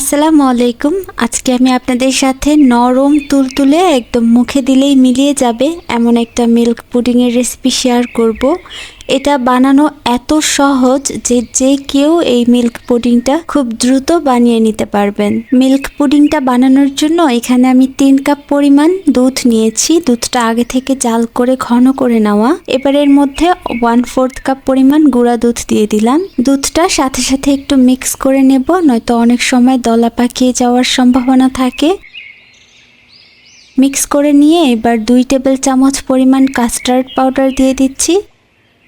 আসসালামু আলাইকুম। আজকে আমি আপনাদের সাথে নরম তুলতুলে একদম মুখে দিলেই মিলিয়ে যাবে এমন একটা মিল্ক পুডিংয়ের রেসিপি শেয়ার করব। এটা বানানো এত সহজ যে যে কেউ এই মিল্ক পুডিংটা খুব দ্রুত বানিয়ে নিতে পারবেন। মিল্ক পুডিংটা বানানোর জন্য এখানে আমি 3 কাপ পরিমাণ দুধ নিয়েছি। দুধটা আগে থেকে জাল করে ঘন করে নেওয়া। এবার এর মধ্যে 1/4 কাপ পরিমাণ গুঁড়া দুধ দিয়ে দিলাম। দুধটা সাথে সাথে একটু মিক্স করে নেব, নয়তো অনেক সময় দলা পাকিয়ে যাওয়ার সম্ভাবনা থাকে। মিক্স করে নিয়ে এবার 2 টেবিল চামচ পরিমাণ কাস্টার্ড পাউডার দিয়ে দিচ্ছি।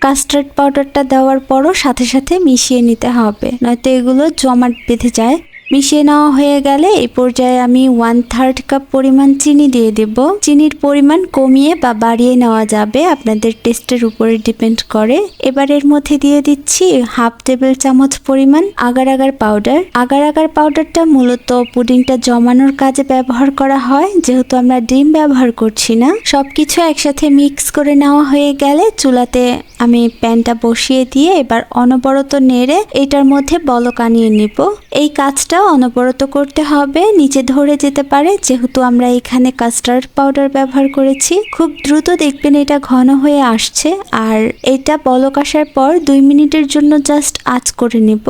কাস্টার্ড পাউডারটা দেওয়ার পরও সাথে সাথে মিশিয়ে নিতে হবে, নয়তো এগুলো জমাট বেঁধে যায়। মিশিয়ে নেওয়া হয়ে গেলে এই পর্যায়ে আমি 1/3 কাপ পরিমাণ চিনি দিয়ে দেব। চিনির পরিমাণ কমিয়ে বা বাড়িয়ে নেওয়া যাবে, আপনাদের টেস্টের উপরে ডিপেন্ড করে। এবার এর মধ্যে দিয়ে দিচ্ছি 1/2 টেবিল চামচ পরিমাণ agar agar powder. Agar agar পাউডারটা মূলত পুডিংটা জমানোর কাজে ব্যবহার করা হয়, যেহেতু আমরা ডিম ব্যবহার করছি না। সবকিছু একসাথে মিক্স করে নেওয়া হয়ে গেলে চুলাতে আমি প্যানটা বসিয়ে দিয়ে এবার অনবরত নেড়ে এটার মধ্যে বলক আনিয়ে নিব। এই কাজটা অনবরত করতে হবে, নিচে ধরে যেতে পারে, যেহেতু আমরা এখানে কাস্টার্ড পাউডার ব্যবহার করেছি। খুব দ্রুত দেখবেন এটা ঘন হয়ে আসছে। আর এটা বলক আসার পর 2 মিনিটের জন্য জাস্ট আঁচ করে নিব।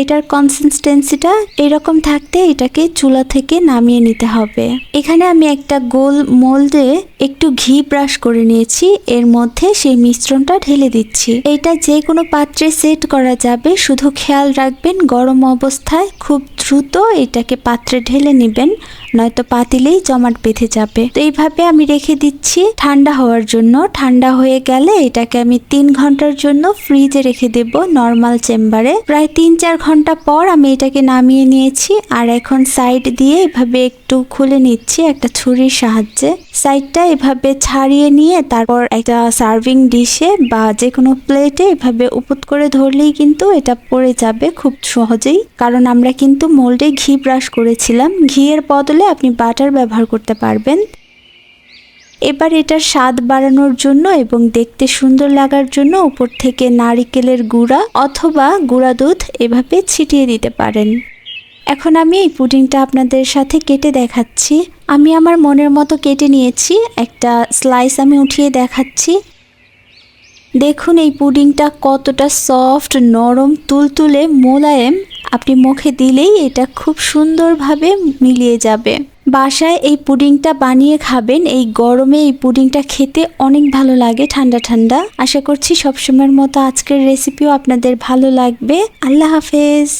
এটার কনসিস্টেন্সিটা এরকম থাকতে এটাকে চুলা থেকে নামিয়ে নিতে হবে। এখানে আমি একটা গোল মোল্ডে একটু ঘি ব্রাশ করে নিয়েছি, এর মধ্যে সেই মিশ্রণটা ঢেলে দিচ্ছি। এটা যে কোনো পাত্রে সেট করা যাবে, শুধু খেয়াল রাখবেন গরম অবস্থায় খুব দ্রুত এটাকে পাত্রে ঢেলে নেবেন, নয়তো পাতিলেই জমাট বেঁধে যাবে। তো এইভাবে আমি রেখে দিচ্ছি ঠান্ডা হওয়ার জন্য। ঠান্ডা হয়ে গেলে এটাকে আমি 3 ঘন্টার জন্য ফ্রিজে রেখে দেব নর্মাল চেম্বারে। প্রায় 3-4 ঘন্টা পর আমি এটাকে নামিয়ে নিয়েছি। আর এখন সাইড দিয়ে এভাবে একটু খুলে নিচ্ছি একটা ছুরির সাহায্যে। সাইডটা এভাবে ছাড়িয়ে নিয়ে তারপর একটা সার্ভিং ডিশে বা যে কোনো প্লেটে এভাবে উপুত করে ধরলেই কিন্তু এটা পড়ে যাবে খুব সহজেই, কারণ আমরা কিন্তু মোল্ডে ঘি ব্রাশ করেছিলাম। ঘিয়ের বদলে আপনি বাটার ব্যবহার করতে পারবেন। এবার এটার স্বাদ বাড়ানোর জন্য এবং দেখতে সুন্দর লাগার জন্য উপর থেকে নারিকেলের গুঁড়া অথবা গুঁড়া দুধ এভাবে ছিটিয়ে দিতে পারেন। এখন আমি এই পুডিংটা আপনাদের সাথে কেটে দেখাচ্ছি। আমি আমার মনের মতো কেটে নিয়েছি। একটা স্লাইস আমি উঠিয়ে দেখাচ্ছি। দেখুন এই পুডিংটা কতটা সফট, নরম, তুলতুলে, মোলায়েম। আপনি মুখে দিলেই এটা খুব সুন্দরভাবে মিলিয়ে যাবে। বাসায় এই পুডিংটা বানিয়ে খাবেন। এই গরমে এই পুডিংটা খেতে অনেক ভালো লাগে, ঠান্ডা ঠান্ডা। আশা করছি সবসময়ের মতো আজকের রেসিপিও আপনাদের ভালো লাগবে। আল্লাহ হাফেজ।